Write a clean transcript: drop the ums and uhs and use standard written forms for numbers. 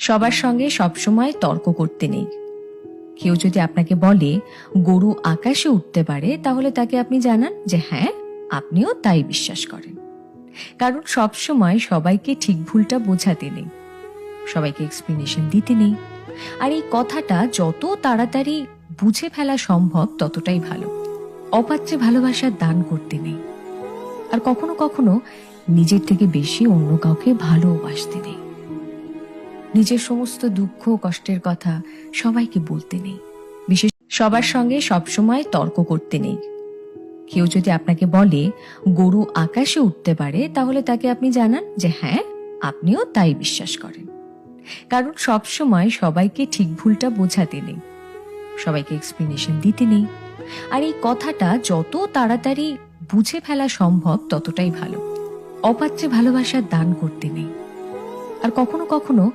সবার সঙ্গে সবসময় তর্ক করতে নেই। কেউ যদি আপনাকে বলে গরু আকাশে উঠতে পারে, তাহলে তাকে আপনি জানান যে হ্যাঁ, আপনিও তাই বিশ্বাস করেন। কারণ সবসময় সবাইকে ঠিক ভুলটা বোঝাতে নেই, সবাইকে এক্সপ্লেনেশন দিতে নেই। আর এই কথাটা যত তাড়াতাড়ি বুঝে ফেলা সম্ভব ততটাই ভালো। অপাত্রে ভালোবাসার দান করতে নেই। আর কখনো কখনো নিজের থেকে বেশি অন্য কাউকে ভালোবাসতে নেই। নিজের সমস্ত দুঃখ কষ্টের কথা সবাইকে বলতে নেই। বিশেষ সবার সঙ্গে সবসময় তর্ক করতে নেই। কেউ যদি আপনাকে বলে গরু আকাশে উঠতে পারে, তাহলে তাকে আপনি জানান যে হ্যাঁ, আপনিও তাই বিশ্বাস করেন। কারণ সবসময় সবাইকে ঠিক ভুলটা বোঝাতে নেই, সবাইকে এক্সপ্লেনেশন দিতে নেই। আর এই কথাটা যত তাড়াতাড়ি বুঝে ফেলা সম্ভব ততটাই ভালো। অপাত্রে ভালোবাসার দান করতে নেই। আর কখনো কখনো